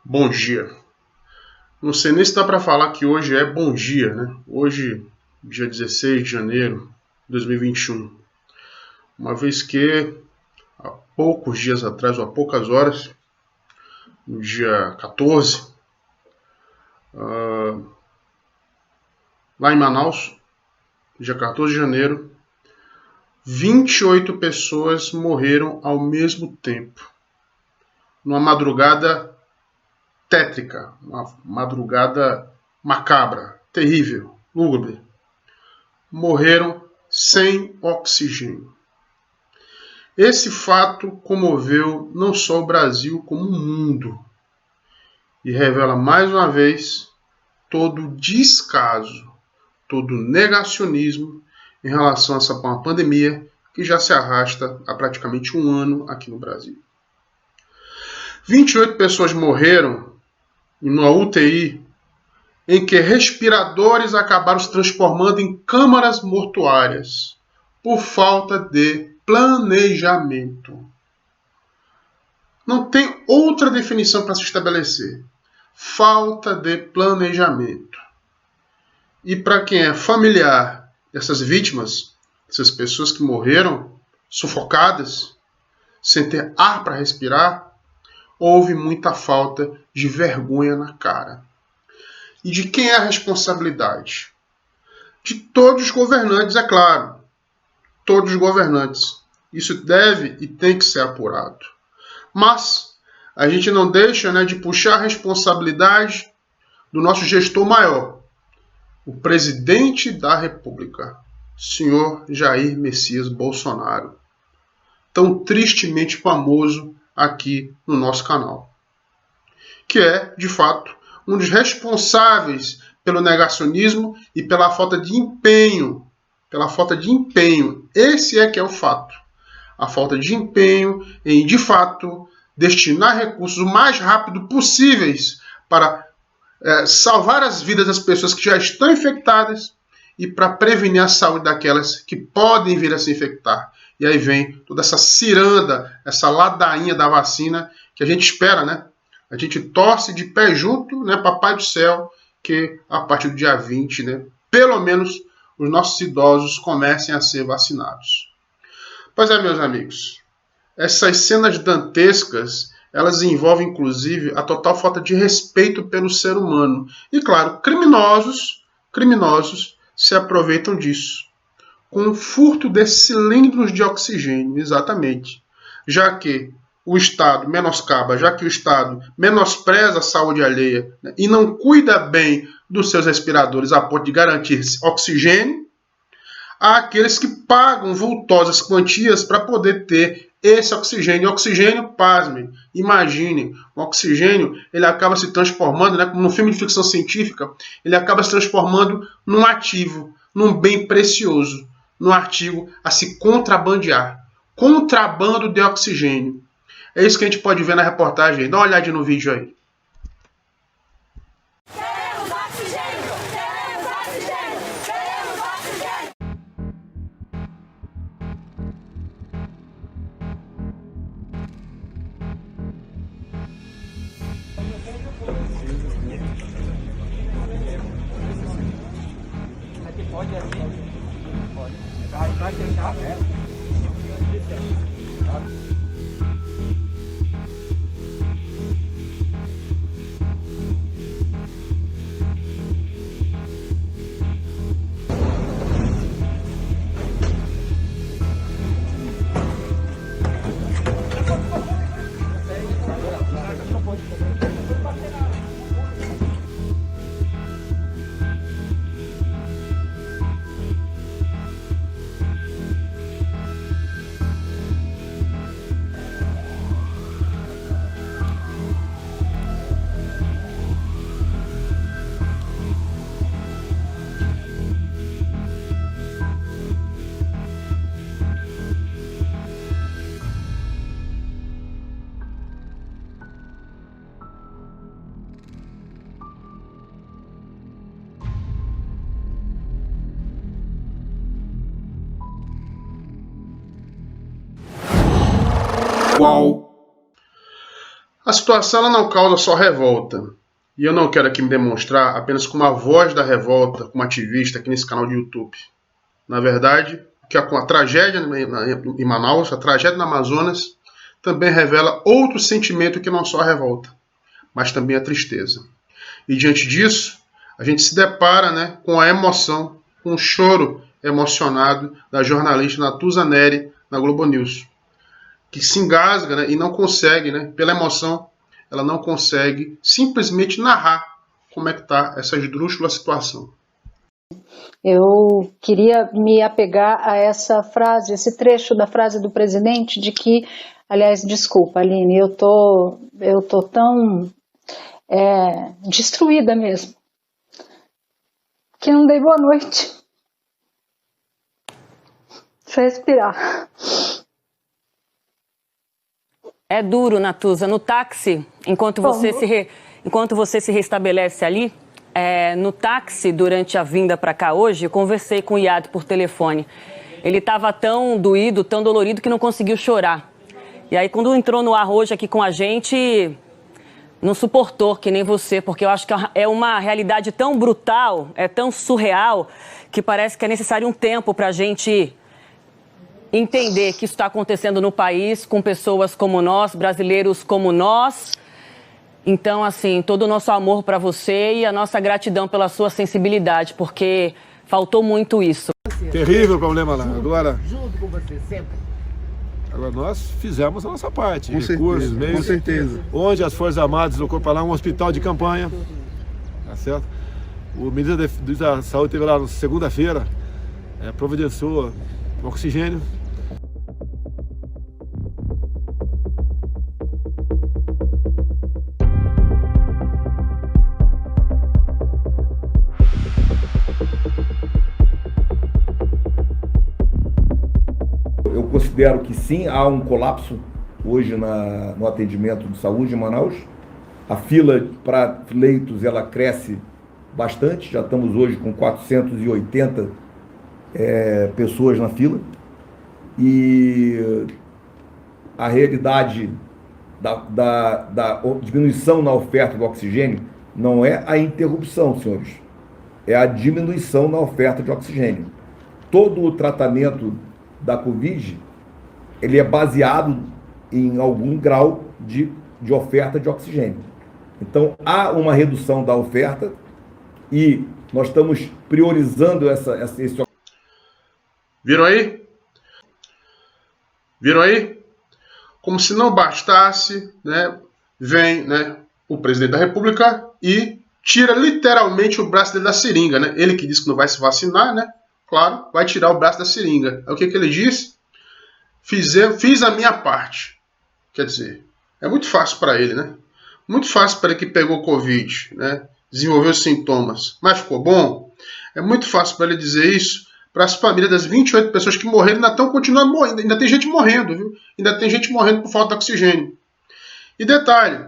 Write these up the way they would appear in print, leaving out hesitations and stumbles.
Bom dia. Não sei nem se dá para falar que hoje é bom dia, né? Hoje, dia 16 de janeiro de 2021. Uma vez que há poucos dias atrás, ou há poucas horas, no dia 14, lá em Manaus, dia 14 de janeiro, 28 pessoas morreram ao mesmo tempo. Numa madrugada tétrica, uma madrugada macabra, terrível, lúgubre. Morreram sem oxigênio. Esse fato comoveu não só o Brasil, como o mundo. E revela mais uma vez todo o descaso, todo o negacionismo em relação a essa pandemia que já se arrasta há praticamente um ano aqui no Brasil. 28 pessoas morreram numa UTI em que respiradores acabaram se transformando em câmaras mortuárias por falta de planejamento. Não tem outra definição para se estabelecer. Falta de planejamento. E para quem é familiar dessas vítimas, essas pessoas que morreram sufocadas, sem ter ar para respirar, houve muita falta de vergonha na cara. E de quem é a responsabilidade? De todos os governantes, é claro. Todos os governantes. Isso deve e tem que ser apurado. Mas a gente não deixa, de puxar a responsabilidade do nosso gestor maior, o presidente da República, senhor Jair Messias Bolsonaro, tão tristemente famoso aqui no nosso canal, que é, de fato, um dos responsáveis pelo negacionismo e pela falta de empenho. Esse é que é o fato. A falta de empenho em, de fato, destinar recursos o mais rápido possíveis para salvar as vidas das pessoas que já estão infectadas e para prevenir a saúde daquelas que podem vir a se infectar. E aí vem toda essa ciranda, essa ladainha da vacina que a gente espera, A gente torce de pé junto, Papai do Céu, que a partir do dia 20, pelo menos os nossos idosos comecem a ser vacinados. Pois é, meus amigos, essas cenas dantescas, elas envolvem inclusive a total falta de respeito pelo ser humano. E claro, criminosos se aproveitam disso, com o furto desses cilindros de oxigênio, exatamente, já que o Estado menoscaba, já que o Estado menospreza a saúde alheia, e não cuida bem dos seus respiradores a ponto de garantir oxigênio, há aqueles que pagam vultosas quantias para poder ter esse oxigênio. O oxigênio, pasmem, imaginem, o oxigênio ele acaba se transformando, né, como no filme de ficção científica, ele acaba se transformando num ativo, num bem precioso, num artigo a se contrabandear. Contrabando de oxigênio. É isso que a gente pode ver na reportagem. Dá uma olhadinha no vídeo aí. Pode aqui? Pode. Vai tentar, né? A situação ela não causa só revolta. E eu não quero aqui me demonstrar apenas como a voz da revolta, como ativista aqui nesse canal de YouTube. Na verdade, que a tragédia em Manaus, a tragédia no Amazonas, também revela outro sentimento que não só a revolta, mas também a tristeza. E diante disso, a gente se depara, né, com a emoção, com o choro emocionado da jornalista Natuza Neri na Globo News, que se engasga, né, e não consegue, né, pela emoção, ela não consegue simplesmente narrar como é que está essa esdrúxula situação. Eu queria me apegar a essa frase, esse trecho da frase do presidente de que, aliás, desculpa, Aline, eu tô tão destruída mesmo, que não dei boa noite. Deixa eu respirar. É duro, Natuza. No táxi, enquanto você se restabelece ali, no táxi, durante a vinda para cá hoje, eu conversei com o Iado por telefone. Ele estava tão doído, tão dolorido, que não conseguiu chorar. E aí, quando entrou no ar hoje aqui com a gente, não suportou, que nem você, porque eu acho que é uma realidade tão brutal, é tão surreal, que parece que é necessário um tempo para a gente entender que isso está acontecendo no país, com pessoas como nós, brasileiros como nós. Então, assim, todo o nosso amor para você e a nossa gratidão pela sua sensibilidade, porque faltou muito isso. Terrível problema lá. Agora, Junto com você, sempre. agora nós fizemos a nossa parte. Com Recursos, certeza, meios, com certeza. Onde as Forças Armadas deslocou para lá um hospital de campanha. Tá certo? O ministro da Saúde esteve lá na segunda-feira, providenciou oxigênio. Eu considero que sim, há um colapso hoje no atendimento de saúde em Manaus. A fila para leitos ela cresce bastante, já estamos hoje com 480 pessoas na fila. E a realidade da diminuição na oferta do oxigênio não é a interrupção, senhores, é a diminuição na oferta de oxigênio. Todo o tratamento da Covid, ele é baseado em algum grau de oferta de oxigênio. Então, há uma redução da oferta e nós estamos priorizando esse... Viram aí? Viram aí? Como se não bastasse, né, vem, né, o presidente da República e tira literalmente o braço dele da seringa, né? Ele que disse que não vai se vacinar, né? Claro, vai tirar o braço da seringa. É o que ele diz? fiz a minha parte. Quer dizer, é muito fácil para ele, né? Muito fácil para ele que pegou Covid, né? Desenvolveu sintomas, mas ficou bom. É muito fácil para ele dizer isso para as famílias das 28 pessoas que morreram, ainda estão continuando morrendo, ainda tem gente morrendo, viu? Ainda tem gente morrendo por falta de oxigênio. E detalhe,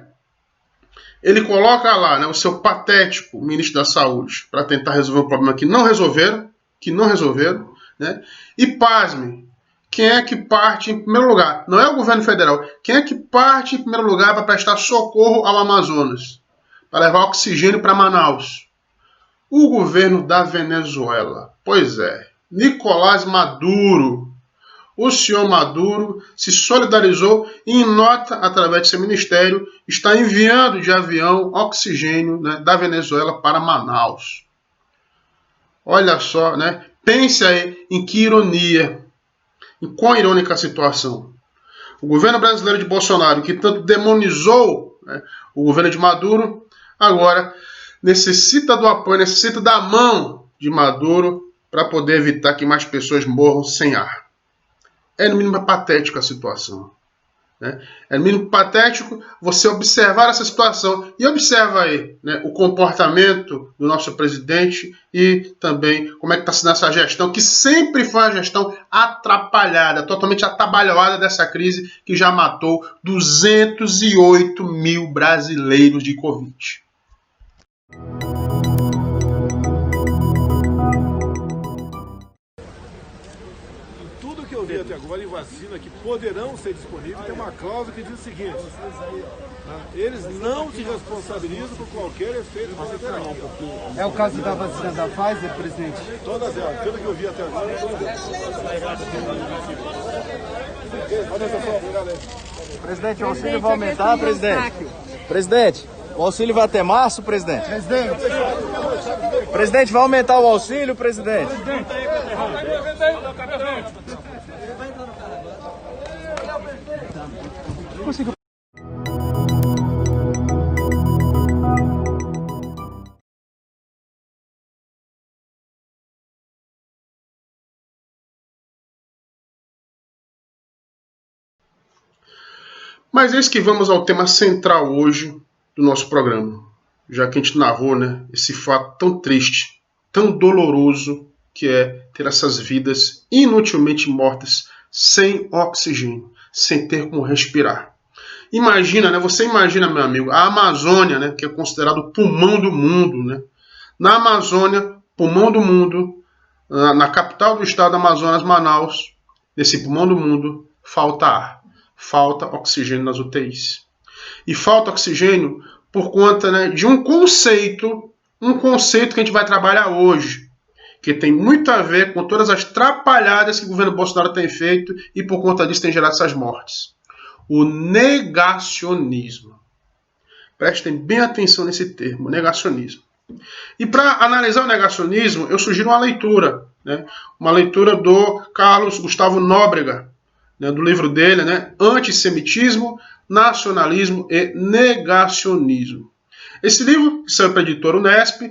ele coloca lá, né, o seu patético ministro da Saúde para tentar resolver um problema que não resolveram, né? E pasme, quem é que parte em primeiro lugar? Não é o governo federal. Quem é que parte em primeiro lugar para prestar socorro ao Amazonas? Para levar oxigênio para Manaus? O governo da Venezuela. Pois é, Nicolás Maduro. O senhor Maduro se solidarizou e, em nota, através de seu ministério, está enviando de avião oxigênio, né, da Venezuela para Manaus. Olha só, né? Pense aí em que ironia, em quão irônica a situação. O governo brasileiro de Bolsonaro, que tanto demonizou, né, o governo de Maduro, agora necessita do apoio, necessita da mão de Maduro para poder evitar que mais pessoas morram sem ar. É no mínimo patético a situação, né? É no mínimo patético você observar essa situação. E observa aí, né, o comportamento do nosso presidente e também como é que está sendo essa gestão, que sempre foi uma gestão atrapalhada, totalmente atabalhoada dessa crise que já matou 208 mil brasileiros de Covid. Tudo que eu vi até agora em vacina que poderão ser disponíveis, tem uma cláusula que diz o seguinte: eles não se responsabilizam por qualquer efeito colateral. É o caso da vacina da Pfizer, presidente? Todas elas, tudo que eu vi até agora, todas elas. Olha só, obrigado aí. Presidente, o auxílio vai aumentar, presidente? Presidente, o auxílio vai até março, presidente? Presidente, vai aumentar o auxílio, presidente? Mas eis que vamos ao tema central hoje do nosso programa, já que a gente narrou, né, esse fato tão triste, tão doloroso, que é ter essas vidas inutilmente mortas sem oxigênio, sem ter como respirar. Imagina, né, você imagina, meu amigo, a Amazônia, né, que é considerado o pulmão do mundo, né? Na Amazônia, pulmão do mundo, na capital do estado do Amazonas, Manaus, nesse pulmão do mundo, falta ar, falta oxigênio nas UTIs. E falta oxigênio por conta, né, de um conceito que a gente vai trabalhar hoje, que tem muito a ver com todas as trapalhadas que o governo Bolsonaro tem feito e por conta disso tem gerado essas mortes. O negacionismo. Prestem bem atenção nesse termo, negacionismo. E para analisar o negacionismo, eu sugiro uma leitura, né? Uma leitura do Carlos Gustavo Nóbrega, né? Do livro dele, né? Antissemitismo, Nacionalismo e Negacionismo. Esse livro, que saiu para a editora Unesp,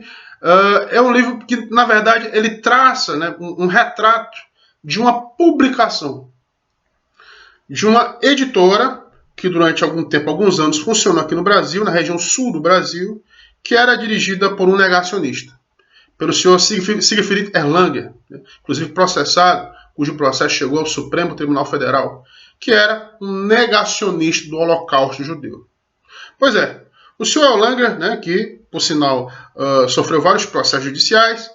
é um livro que, na verdade, ele traça, né, um retrato de uma publicação de uma editora que durante algum tempo, alguns anos, funcionou aqui no Brasil, na região sul do Brasil, que era dirigida por um negacionista, pelo senhor Siegfried Erlanger, né, inclusive processado, cujo processo chegou ao Supremo Tribunal Federal, que era um negacionista do Holocausto judeu. Pois é, o senhor Erlanger, né, que, por sinal, sofreu vários processos judiciais,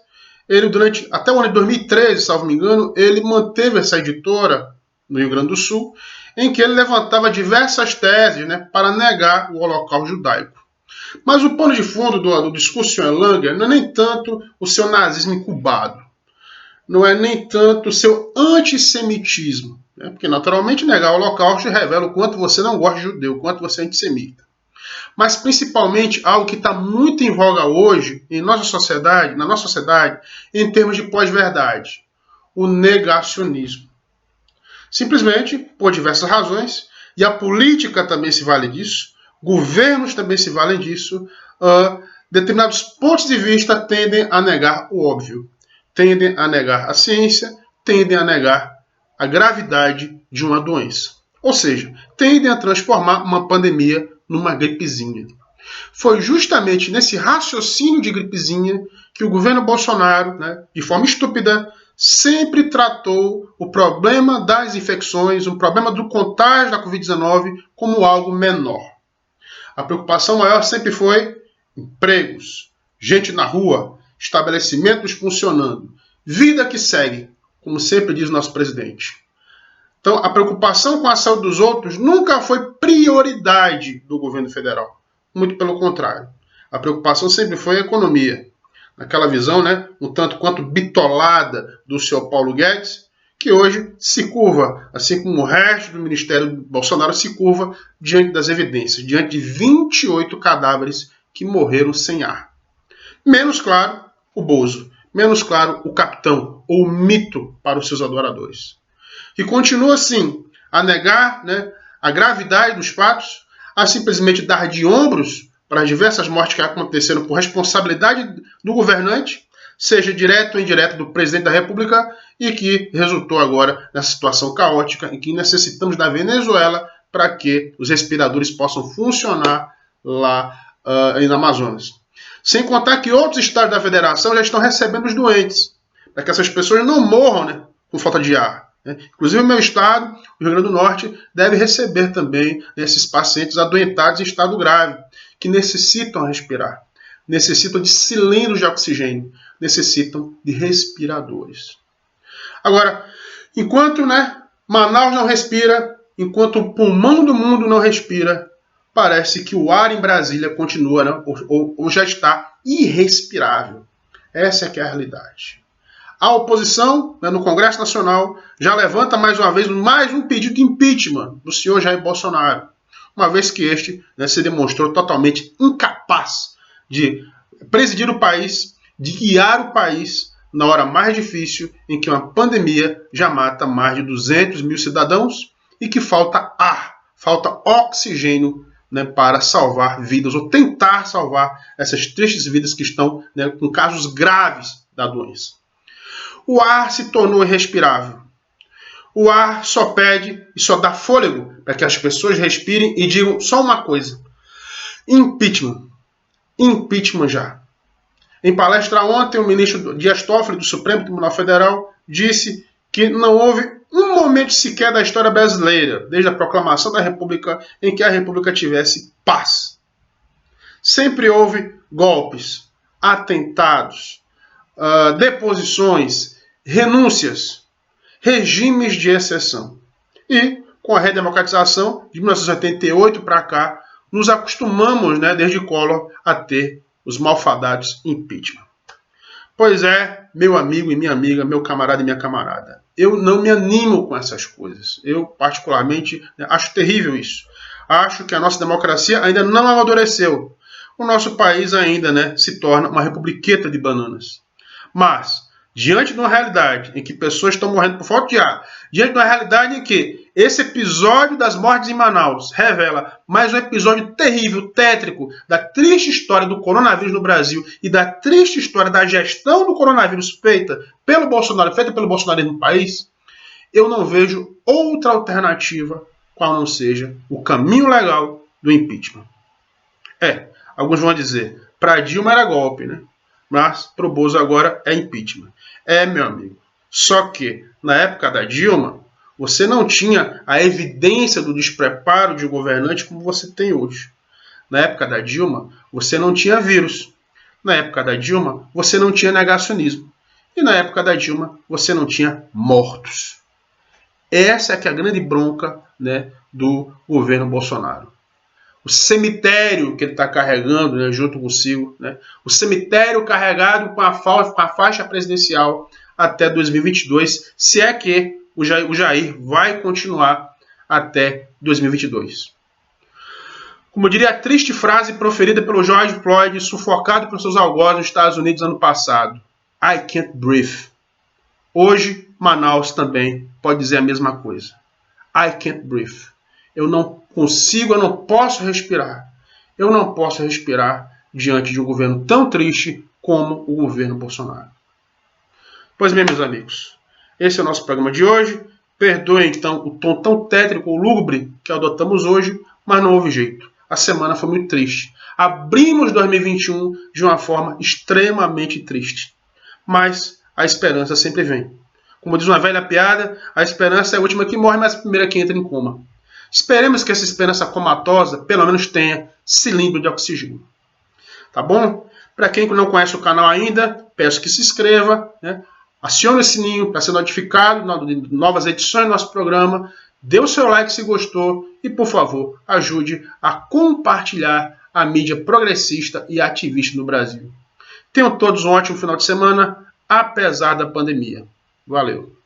ele até o ano de 2013, salvo me engano, ele manteve essa editora no Rio Grande do Sul, em que ele levantava diversas teses, né, para negar o Holocausto judaico. Mas o pano de fundo do discurso do senhor Erlanger não é nem tanto o seu nazismo incubado, não é nem tanto o seu antissemitismo, né, porque naturalmente negar o Holocausto revela o quanto você não gosta de judeu, o quanto você é antissemita. Mas principalmente algo que está muito em voga hoje na nossa sociedade, em termos de pós-verdade, o negacionismo. Simplesmente, por diversas razões, e a política também se vale disso, governos também se valem disso, determinados pontos de vista tendem a negar o óbvio, tendem a negar a ciência, tendem a negar a gravidade de uma doença. Ou seja, tendem a transformar uma pandemia numa gripezinha. Foi justamente nesse raciocínio de gripezinha que o governo Bolsonaro, de forma estúpida, sempre tratou o problema das infecções, o problema do contágio da Covid-19 como algo menor. A preocupação maior sempre foi empregos, gente na rua, estabelecimentos funcionando, vida que segue, como sempre diz o nosso presidente. Então, a preocupação com a saúde dos outros nunca foi prioridade do governo federal. Muito pelo contrário. A preocupação sempre foi a economia. Naquela visão, um tanto quanto bitolada do senhor Paulo Guedes, que hoje se curva, assim como o resto do Ministério Bolsonaro se curva diante das evidências, diante de 28 cadáveres que morreram sem ar. Menos claro, o Bozo. Menos claro, o capitão, ou o mito para os seus adoradores. E continua assim, a negar a gravidade dos fatos, a simplesmente dar de ombros para as diversas mortes que aconteceram por responsabilidade do governante, seja direto ou indireto do presidente da República, e que resultou agora nessa situação caótica em que necessitamos da Venezuela para que os respiradores possam funcionar lá na Amazonas. Sem contar que outros estados da federação já estão recebendo os doentes, para que essas pessoas não morram com falta de ar. Inclusive o meu estado, o Rio Grande do Norte, deve receber também esses pacientes adoentados em estado grave, que necessitam respirar, necessitam de cilindros de oxigênio, necessitam de respiradores. Agora, enquanto Manaus não respira, enquanto o pulmão do mundo não respira, parece que o ar em Brasília continua ou já está irrespirável. Essa é que é a realidade. A oposição, no Congresso Nacional, já levanta mais uma vez mais um pedido de impeachment do senhor Jair Bolsonaro, uma vez que este se demonstrou totalmente incapaz de presidir o país, de guiar o país na hora mais difícil em que uma pandemia já mata mais de 200 mil cidadãos e que falta ar, falta oxigênio para salvar vidas ou tentar salvar essas tristes vidas que estão com casos graves da doença. O ar se tornou irrespirável. O ar só pede e só dá fôlego para que as pessoas respirem e digam só uma coisa: impeachment. Impeachment já. Em palestra ontem, o ministro Dias Toffoli, do Supremo Tribunal Federal, disse que não houve um momento sequer da história brasileira, desde a proclamação da República, em que a República tivesse paz. Sempre houve golpes, atentados, deposições, renúncias, regimes de exceção. E, com a redemocratização, de 1988 para cá, nos acostumamos, desde Collor, a ter os malfadados impeachment. Pois é, meu amigo e minha amiga, meu camarada e minha camarada, eu não me animo com essas coisas. Eu, particularmente, acho terrível isso. Acho que a nossa democracia ainda não amadureceu. O nosso país ainda se torna uma republiqueta de bananas. Mas, diante de uma realidade em que pessoas estão morrendo por falta de ar, diante de uma realidade em que esse episódio das mortes em Manaus revela mais um episódio terrível, tétrico, da triste história do coronavírus no Brasil e da triste história da gestão do coronavírus feita pelo bolsonarismo no país, eu não vejo outra alternativa qual não seja o caminho legal do impeachment. Alguns vão dizer, para Dilma era golpe, mas para o Bozo agora é impeachment. Meu amigo. Só que, na época da Dilma, você não tinha a evidência do despreparo de governante como você tem hoje. Na época da Dilma, você não tinha vírus. Na época da Dilma, você não tinha negacionismo. E na época da Dilma, você não tinha mortos. Essa é que é a grande bronca do governo Bolsonaro. O cemitério que ele está carregando junto consigo, o cemitério carregado com a faixa presidencial até 2022, se é que o Jair vai continuar até 2022. Como diria a triste frase proferida pelo George Floyd, sufocado por seus algozes nos Estados Unidos ano passado: I can't breathe. Hoje, Manaus também pode dizer a mesma coisa. I can't breathe. Eu não consigo, eu não posso respirar. Eu não posso respirar diante de um governo tão triste como o governo Bolsonaro. Pois bem, meus amigos, esse é o nosso programa de hoje. Perdoem, então, o tom tão tétrico ou lúgubre que adotamos hoje, mas não houve jeito. A semana foi muito triste. Abrimos 2021 de uma forma extremamente triste. Mas a esperança sempre vem. Como diz uma velha piada, a esperança é a última que morre, mas a primeira que entra em coma. Esperemos que essa esperança comatosa, pelo menos, tenha cilindro de oxigênio. Tá bom? Para quem não conhece o canal ainda, peço que se inscreva, né? Acione o sininho para ser notificado de novas edições do nosso programa. Dê o seu like se gostou e, por favor, ajude a compartilhar a mídia progressista e ativista no Brasil. Tenham todos um ótimo final de semana, apesar da pandemia. Valeu!